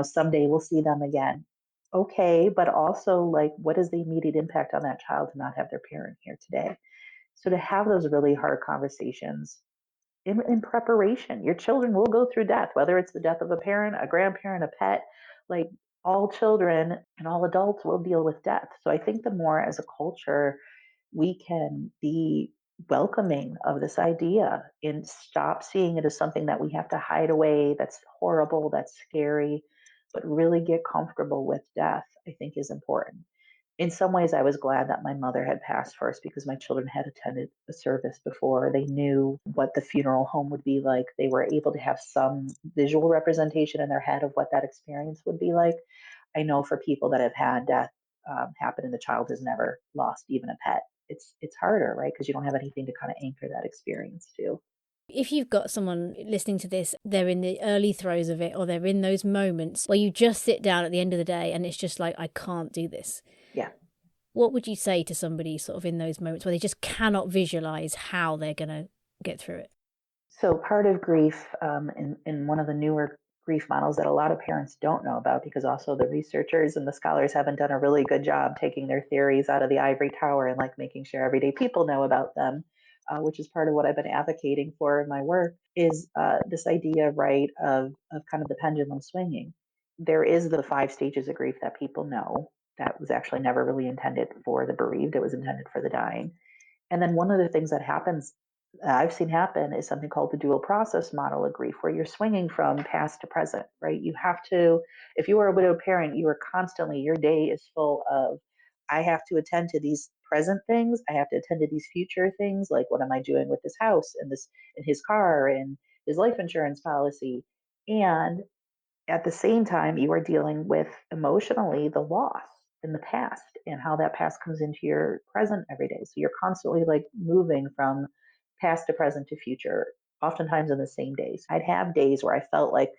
someday we'll see them again. Okay, but also, like, what is the immediate impact on that child to not have their parent here today? So to have those really hard conversations in preparation. Your children will go through death, whether it's the death of a parent, a grandparent, a pet. Like, all children and all adults will deal with death. So I think the more as a culture we can be welcoming of this idea and stop seeing it as something that we have to hide away, that's horrible, that's scary, but really get comfortable with death, I think is important. In some ways, I was glad that my mother had passed first because my children had attended a service before. They knew what the funeral home would be like. They were able to have some visual representation in their head of what that experience would be like. I know for people that have had death happen and the child has never lost even a pet, it's harder, right? Because you don't have anything to kind of anchor that experience to.
If you've got someone listening to this, they're in the early throes of it, or they're in those moments where you just sit down at the end of the day and it's just like, I can't do this.
Yeah.
What would you say to somebody sort of in those moments where they just cannot visualize how they're going to get through it?
So part of grief, in one of the newer grief models that a lot of parents don't know about, because also the researchers and the scholars haven't done a really good job taking their theories out of the ivory tower and like making sure everyday people know about them, which is part of what I've been advocating for in my work, is this idea, right, of kind of the pendulum swinging. There is the 5 stages of grief that people know that was actually never really intended for the bereaved. It was intended for the dying. And then one of the things that happens, I've seen happen, is something called the dual process model of grief, where you're swinging from past to present, right? You have to, if you are a widowed parent, you are constantly, your day is full of, I have to attend to these present things. I have to attend to these future things. Like, what am I doing with this house and this, and his car and his life insurance policy? And at the same time, you are dealing with emotionally the loss in the past and how that past comes into your present every day. So you're constantly like moving from past to present to future, oftentimes in the same days. I'd have days where I felt like,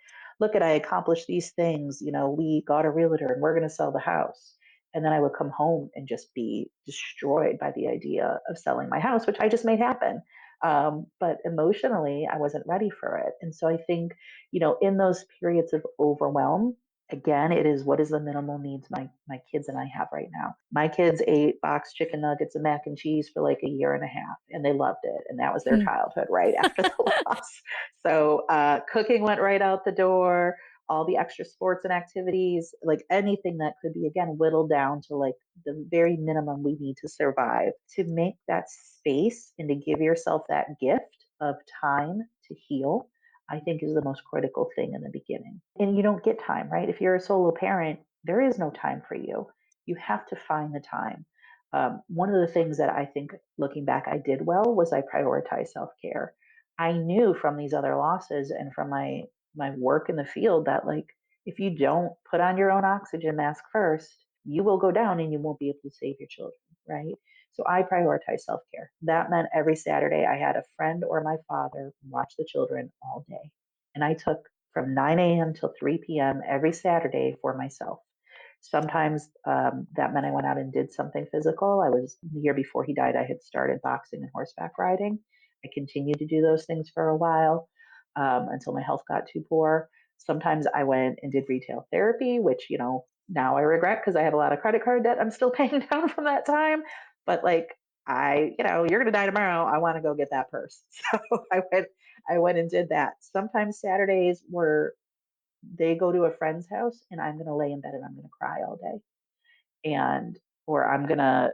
look at, I accomplished these things. You know, we got a realtor and we're going to sell the house. And then I would come home and just be destroyed by the idea of selling my house, which I just made happen. But emotionally, I wasn't ready for it. And so I think, in those periods of overwhelm, again, it is, what is the minimal needs my kids and I have right now. My kids ate boxed chicken nuggets and mac and cheese for like a year and a half, and they loved it. And that was their childhood right after the loss. So cooking went right out the door. All the extra sports and activities, like anything that could be, again, whittled down to like the very minimum we need to survive, to make that space and to give yourself that gift of time to heal, I think is the most critical thing in the beginning. And you don't get time, right? If you're a solo parent, there is no time for you. You have to find the time. One of the things that I think, looking back, I did well was I prioritized self care. I knew from these other losses and from my work in the field that, like, if you don't put on your own oxygen mask first, you will go down and you won't be able to save your children, right? So I prioritize self care. That meant every Saturday I had a friend or my father watch the children all day. And I took from 9 a.m. till 3 p.m. every Saturday for myself. Sometimes that meant I went out and did something physical. I was, the year before he died, I had started boxing and horseback riding. I continued to do those things for a while until my health got too poor. Sometimes I went and did retail therapy, which, now I regret because I have a lot of credit card debt I'm still paying down from that time. But like, you're gonna die tomorrow. I want to go get that purse. So I went and did that. Sometimes Saturdays were, they go to a friend's house and I'm gonna lay in bed and I'm gonna cry all day. And or I'm gonna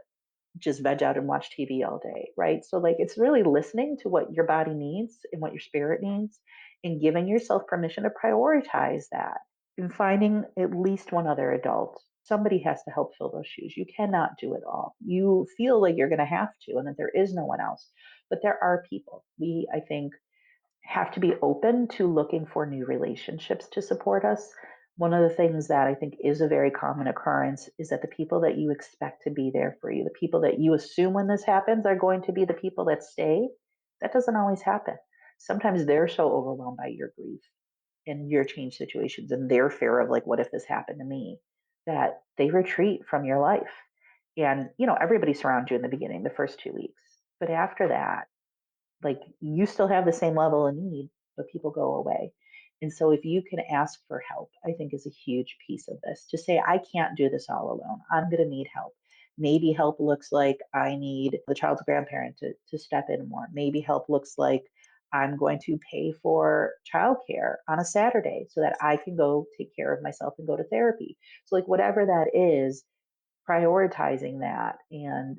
just veg out and watch TV all day, right? So like, it's really listening to what your body needs and what your spirit needs and giving yourself permission to prioritize that, and finding at least one other adult. Somebody has to help fill those shoes. You cannot do it all. You feel like you're going to have to and that there is no one else, but there are people. We, I think, have to be open to looking for new relationships to support us. One of the things that I think is a very common occurrence is that the people that you expect to be there for you, the people that you assume when this happens are going to be the people that stay, that doesn't always happen. Sometimes they're so overwhelmed by your grief and your change situations and their fear of, like, what if this happened to me, that they retreat from your life. And, everybody surrounds you in the beginning, the first 2 weeks. But after that, like, you still have the same level of need, but people go away. And so if you can ask for help, I think is a huge piece of this, to say, I can't do this all alone. I'm going to need help. Maybe help looks like I need the child's grandparent to step in more. Maybe help looks like I'm going to pay for childcare on a Saturday so that I can go take care of myself and go to therapy. So, like, whatever that is, prioritizing that. And,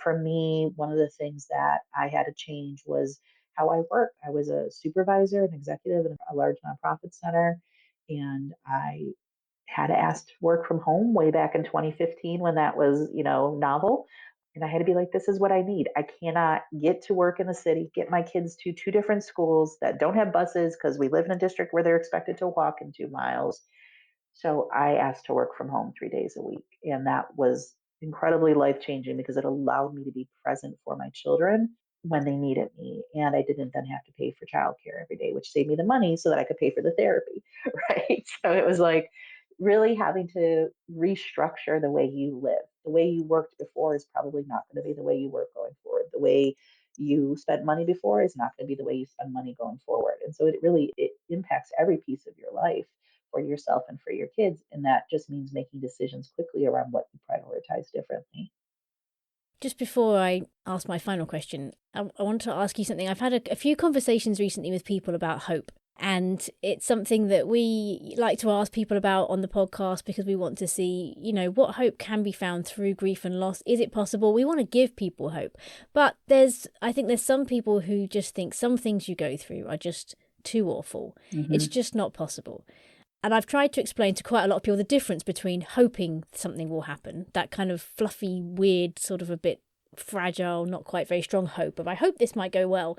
for me, one of the things that I had to change was how I work. I was a supervisor, an executive in a large nonprofit center, and I had to ask to work from home way back in 2015 when that was, novel. And I had to be like, this is what I need. I cannot get to work in the city, get my kids to 2 different schools that don't have buses because we live in a district where they're expected to walk in 2 miles. So I asked to work from home 3 days a week. And that was incredibly life changing because it allowed me to be present for my children when they needed me. And I didn't then have to pay for childcare every day, which saved me the money so that I could pay for the therapy. Right. So it was like really having to restructure the way you live. The way you worked before is probably not going to be the way you work going forward. The way you spent money before is not going to be the way you spend money going forward. And so it impacts every piece of your life for yourself and for your kids. And that just means making decisions quickly around what you prioritize differently.
Just before I ask my final question, I want to ask you something. I've had a few conversations recently with people about hope. And it's something that we like to ask people about on the podcast because we want to see, what hope can be found through grief and loss. Is it possible? We want to give people hope. But I think there's some people who just think some things you go through are just too awful.
Mm-hmm.
It's just not possible. And I've tried to explain to quite a lot of people the difference between hoping something will happen, that kind of fluffy, weird, sort of a bit fragile, not quite very strong hope of I hope this might go well,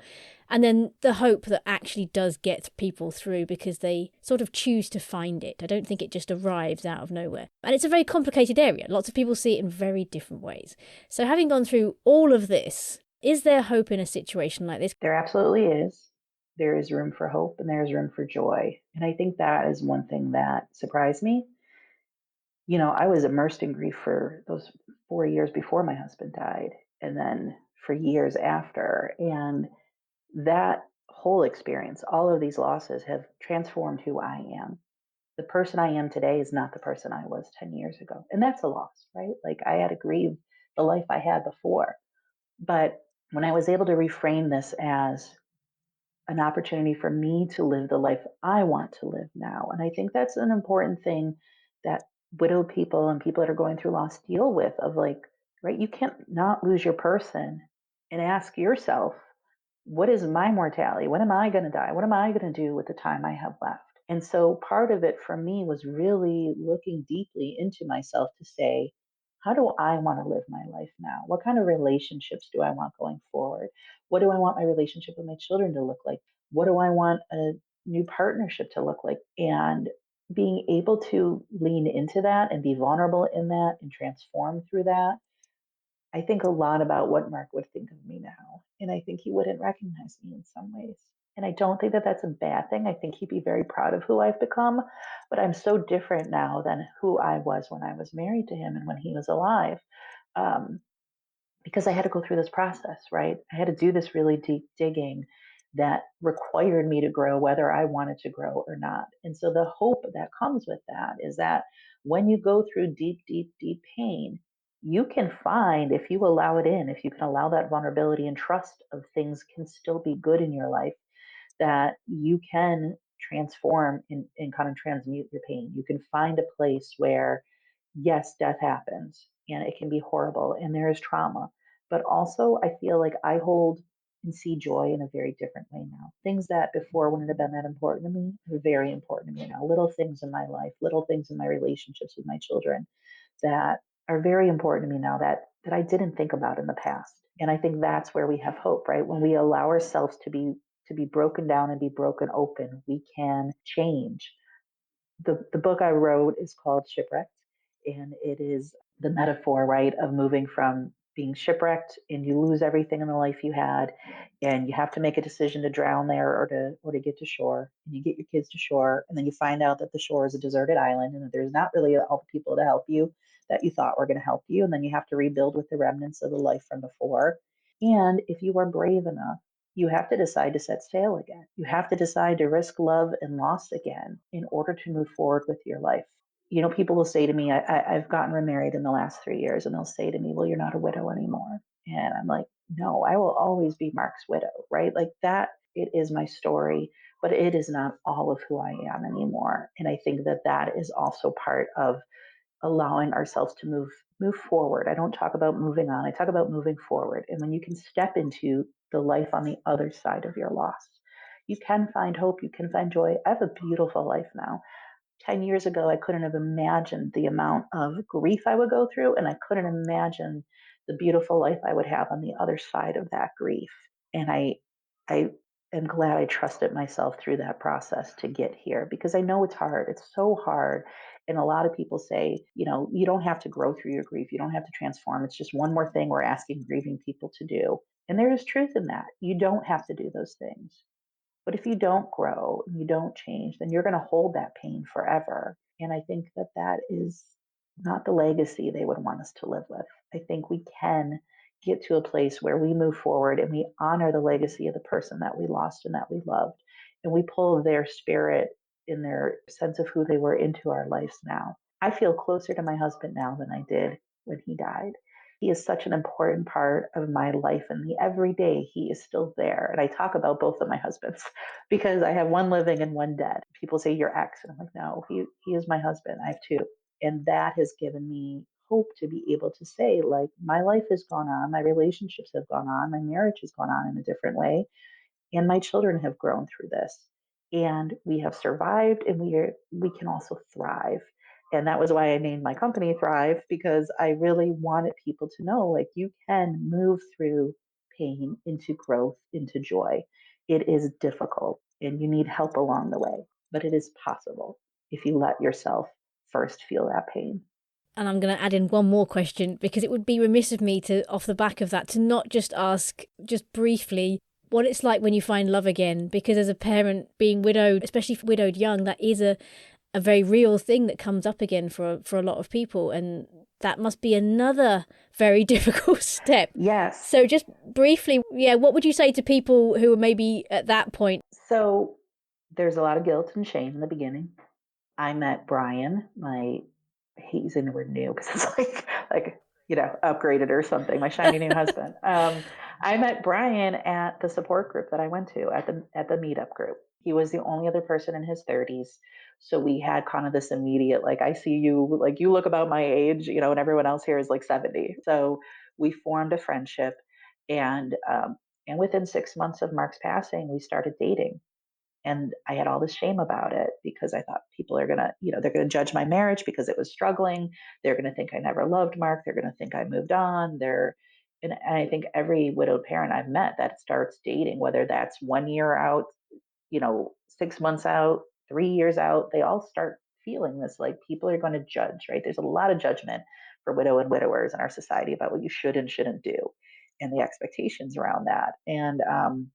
and then the hope that actually does get people through because they sort of choose to find it. I don't think it just arrives out of nowhere. And it's a very complicated area. Lots of people see it in very different ways. So having gone through all of this, is there hope in a situation like this?
There absolutely is. There is room for hope and there is room for joy. And I think that is one thing that surprised me. I was immersed in grief for those 4 years before my husband died, and then for years after. And that whole experience, all of these losses have transformed who I am. The person I am today is not the person I was 10 years ago. And that's a loss, right? Like I had to grieve the life I had before. But when I was able to reframe this as an opportunity for me to live the life I want to live now. And I think that's an important thing that widowed people and people that are going through loss deal with of like, right, you can't not lose your person and ask yourself, what is my mortality? When am I going to die? What am I going to do with the time I have left? And so part of it for me was really looking deeply into myself to say, how do I want to live my life now? What kind of relationships do I want going forward? What do I want my relationship with my children to look like? What do I want a new partnership to look like? And being able to lean into that and be vulnerable in that and transform through that, I think a lot about what Mark would think of me now. And I think he wouldn't recognize me in some ways. And I don't think that that's a bad thing. I think he'd be very proud of who I've become. But I'm so different now than who I was when I was married to him and when he was alive. Um, because I had to go through this process, right? I had to do this really deep digging that required me to grow whether I wanted to grow or not. And so the hope that comes with that is that when you go through deep, deep, deep pain, you can find, if you allow it in, if you can allow that vulnerability and trust of things can still be good in your life, that you can transform and kind of transmute your pain. You can find a place where yes, death happens and it can be horrible and there is trauma. But also, I feel like I hold and see joy in a very different way now. Things that before wouldn't have been that important to me are very important to me now. Little things in my life, little things in my relationships with my children that are very important to me now that I didn't think about in the past. And I think that's where we have hope, right? When we allow ourselves to be broken down and be broken open, we can change. The book I wrote is called Shipwrecked, and it is the metaphor, right, of moving from being shipwrecked and you lose everything in the life you had, and you have to make a decision to drown there or to get to shore, and you get your kids to shore, and then you find out that the shore is a deserted island and that there's not really all the people to help you that you thought were going to help you, and then you have to rebuild with the remnants of the life from before. And if you are brave enough, you have to decide to set sail again. You have to decide to risk love and loss again in order to move forward with your life. People will say to me, I've gotten remarried in the last 3 years, and they'll say to me, well, you're not a widow anymore. And I'm like, no, I will always be Mark's widow, right? Like that, it is my story, but it is not all of who I am anymore. And I think that that is also part of allowing ourselves to move forward. I don't talk about moving on. I talk about moving forward. And when you can step into the life on the other side of your loss, you can find hope, you can find joy. I have a beautiful life now. 10 years ago, I couldn't have imagined the amount of grief I would go through, and I couldn't imagine the beautiful life I would have on the other side of that grief. And I am glad I trusted myself through that process to get here because I know it's hard. It's so hard. And a lot of people say, you don't have to grow through your grief. You don't have to transform. It's just one more thing we're asking grieving people to do. And there is truth in that. You don't have to do those things. But if you don't grow, you don't change, then you're going to hold that pain forever. And I think that that is not the legacy they would want us to live with. I think we can get to a place where we move forward and we honor the legacy of the person that we lost and that we loved. And we pull their spirit in their sense of who they were into our lives now. I feel closer to my husband now than I did when he died. He is such an important part of my life, and the everyday he is still there. And I talk about both of my husbands because I have one living and one dead. People say your ex, and I'm like, no, he is my husband. I have two, and that has given me hope to be able to say, like, my life has gone on, my relationships have gone on, my marriage has gone on in a different way, and my children have grown through this, and we have survived, and we can also thrive. And that was why I named my company Thrive, because I really wanted people to know, like, you can move through pain into growth, into joy. It is difficult and you need help along the way, but it is possible if you let yourself first feel that pain.
And I'm going to add in one more question, because it would be remiss of me to, off the back of that, to not just ask just briefly what it's like when you find love again. Because as a parent, being widowed, especially widowed young, that is a very real thing that comes up again for a lot of people. And that must be another very difficult step.
Yes.
So just briefly, what would you say to people who are maybe at that point?
So there's a lot of guilt and shame in the beginning. I met Brian, he's in the word new because it's upgraded or something, my shiny new husband. I met Brian at the support group that I went to, at the meetup group. He was the only other person in his 30s. So we had kind of this immediate, like, I see you, like, you look about my age, and everyone else here is like 70. So we formed a friendship, and within 6 months of Mark's passing, we started dating. And I had all this shame about it because I thought people are going to, they're going to judge my marriage because it was struggling. They're going to think I never loved Mark. They're going to think I moved on. And I think every widowed parent I've met that starts dating, whether that's 1 year out, 6 months out, 3 years out, they all start feeling this, like, people are going to judge, right? There's a lot of judgment for widow and widowers in our society about what you should and shouldn't do, and the expectations around that. And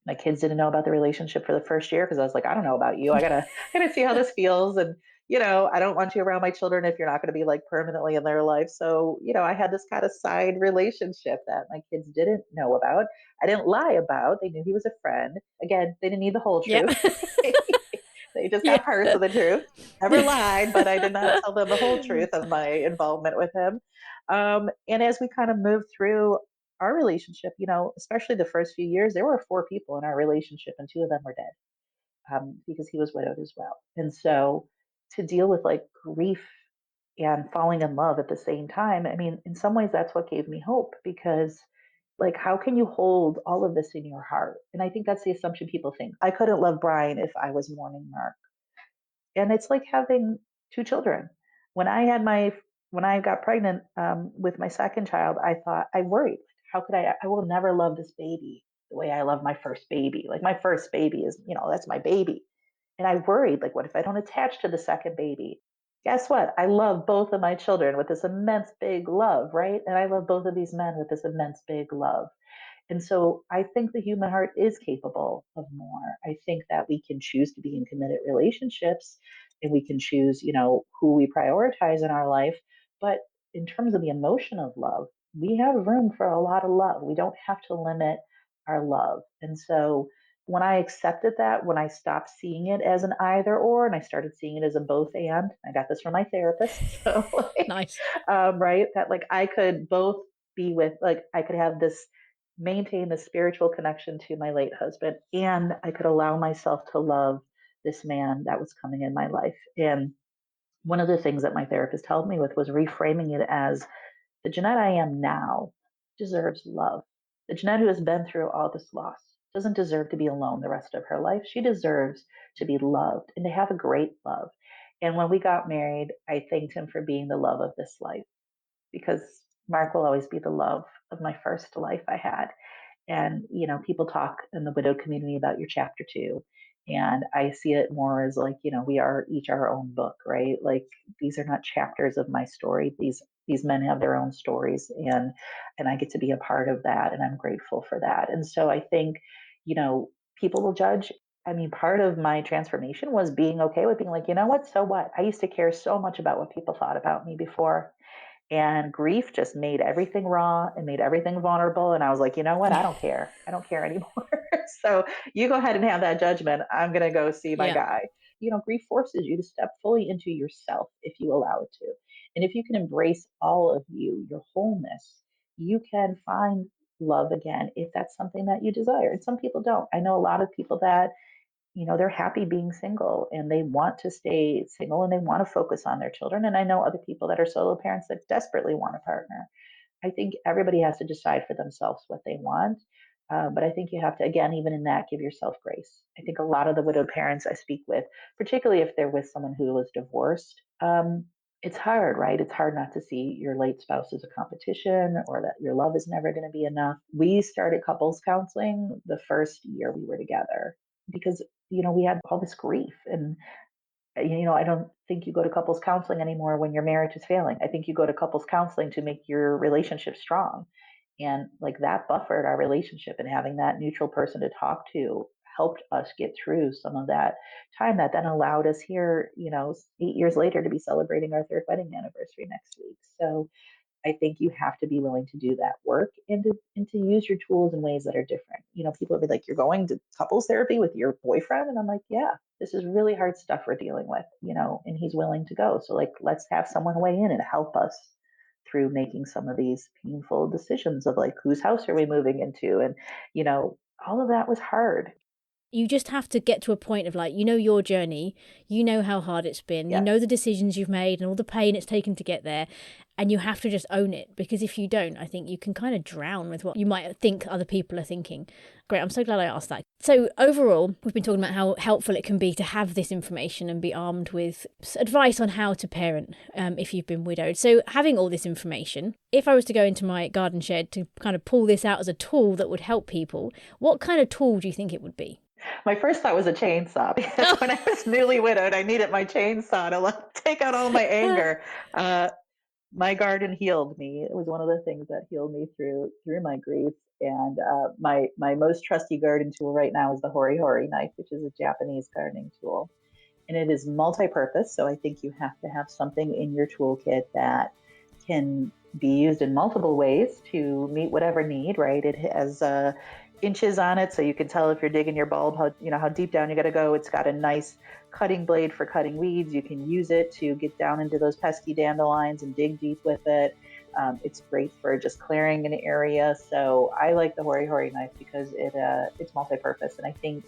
my kids didn't know about the relationship for the first year because I was like, I don't know about you. I gotta see how this feels, and I don't want you around my children if you're not going to be, like, permanently in their life. So I had this kind of side relationship that my kids didn't know about. I didn't lie about. They knew he was a friend. Again, they didn't need the whole truth. They just got parts of the truth. Never lied, but I did not tell them the whole truth of my involvement with him. And as we kind of moved through our relationship, especially the first few years, there were 4 people in our relationship, and 2 of them were dead, because he was widowed as well. And so to deal with, like, grief and falling in love at the same time, I mean, in some ways, that's what gave me hope, because, like, how can you hold all of this in your heart? And I think that's the assumption people think. I couldn't love Brian if I was mourning Mark. And it's like having 2 children. When I had when I got pregnant, with my second child, I worried, how could I will never love this baby the way I love my first baby. Like, my first baby is, that's my baby. And I worried, like, what if I don't attach to the second baby? Guess what? I love both of my children with this immense big love, right? And I love both of these men with this immense big love. And so I think the human heart is capable of more. I think that we can choose to be in committed relationships, and we can choose, who we prioritize in our life. But in terms of the emotion of love, we have room for a lot of love. We don't have to limit our love. And so when I accepted that, when I stopped seeing it as an either or, and I started seeing it as a both and, I got this from my therapist. So, like,
Nice.
right, that, like, I could both be with, like, I could have this, maintain the spiritual connection to my late husband, and I could allow myself to love this man that was coming in my life. And one of the things that my therapist helped me with was reframing it as, the Jeanette I am now deserves love. The Jeanette who has been through all this loss doesn't deserve to be alone the rest of her life. She deserves to be loved and to have a great love. And when we got married, I thanked him for being the love of this life, because Mark will always be the love of my first life I had. And, people talk in the widowed community about your chapter 2. And I see it more as, like, we are each our own book, right? Like, these are not chapters of my story. these men have their own stories, and I get to be a part of that, and I'm grateful for that. And so I think, people will judge. I mean, part of my transformation was being okay with being like, you know what, so what? I used to care so much about what people thought about me before. And grief just made everything raw and made everything vulnerable. And I was like, you know what? I don't care. I don't care anymore. So you go ahead and have that judgment. I'm going to go see my
Yeah.
guy. Grief forces you to step fully into yourself if you allow it to. And if you can embrace all of you, your wholeness, you can find love again if that's something that you desire. And some people don't. I know a lot of people that they're happy being single and they want to stay single and they want to focus on their children. And I know other people that are solo parents that desperately want a partner. I think everybody has to decide for themselves what they want. But I think you have to, again, even in that, give yourself grace. I think a lot of the widowed parents I speak with, particularly if they're with someone who was divorced, it's hard, right? It's hard not to see your late spouse as a competition or that your love is never going to be enough. We started couples counseling the first year we were together because, we had all this grief. And I don't think you go to couples counseling anymore when your marriage is failing. I think you go to couples counseling to make your relationship strong. And like that buffered our relationship, and having that neutral person to talk to helped us get through some of that time that then allowed us here, 8 years later to be celebrating our third wedding anniversary next week. So I think you have to be willing to do that work and to use your tools in ways that are different. People will be like, you're going to couples therapy with your boyfriend? And I'm like, yeah, this is really hard stuff we're dealing with, and he's willing to go. So like, let's have someone weigh in and help us through making some of these painful decisions of like, whose house are we moving into? And, all of that was hard.
You just have to get to a point of like, your journey, how hard it's been,
Yes.
the decisions you've made and all the pain it's taken to get there. And you have to just own it, because if you don't, I think you can kind of drown with what you might think other people are thinking. Great, I'm so glad I asked that. So overall, we've been talking about how helpful it can be to have this information and be armed with advice on how to parent if you've been widowed. So having all this information, if I was to go into my garden shed to kind of pull this out as a tool that would help people, what kind of tool do you think it would be?
My first thought was a chainsaw, because when I was newly widowed, I needed my chainsaw to like take out all my anger. My garden healed me. It was one of the things that healed me through my grief. And my most trusty garden tool right now is the Hori Hori knife, which is a Japanese gardening tool, and it is multi-purpose. So I think you have to have something in your toolkit that can be used in multiple ways to meet whatever need. Right? It has inches on it, so you can tell if you're digging your bulb how deep down you got to go. It's got a nice cutting blade for cutting weeds. You can use it to get down into those pesky dandelions and dig deep with it. It's great for just clearing an area. So I like the Hori Hori knife because it's multi-purpose. And I think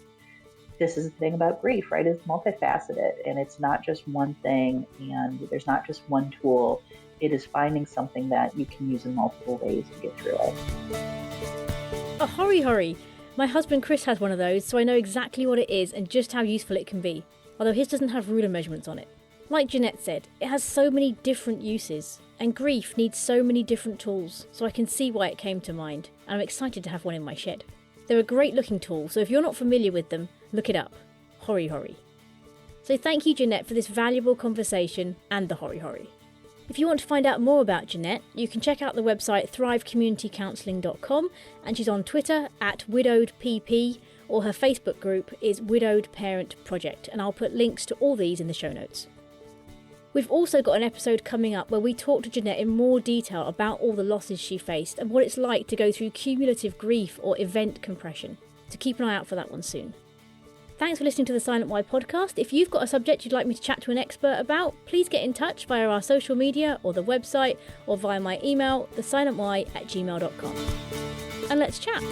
this is the thing about grief, right? It's multifaceted, and it's not just one thing, and there's not just one tool. It is finding something that you can use in multiple ways to get through it.
A Hori Hori. My husband Chris has one of those, so I know exactly what it is and just how useful it can be. Although his doesn't have ruler measurements on it. Like Jeanette said, it has so many different uses, and grief needs so many different tools, so I can see why it came to mind, and I'm excited to have one in my shed. They're a great looking tool, so if you're not familiar with them, look it up. Hori Hori. So thank you, Jeanette, for this valuable conversation and the Hori Hori. If you want to find out more about Jeanette, you can check out the website thrivecommunitycounselling.com, and she's on Twitter @widowedpp, or her Facebook group is Widowed Parent Project, and I'll put links to all these in the show notes. We've also got an episode coming up where we talk to Jeanette in more detail about all the losses she faced and what it's like to go through cumulative grief or event compression. So keep an eye out for that one soon. Thanks for listening to the Silent Why podcast. If you've got a subject you'd like me to chat to an expert about, please get in touch via our social media or the website or via my email, thesilentwhy@gmail.com. And let's chat.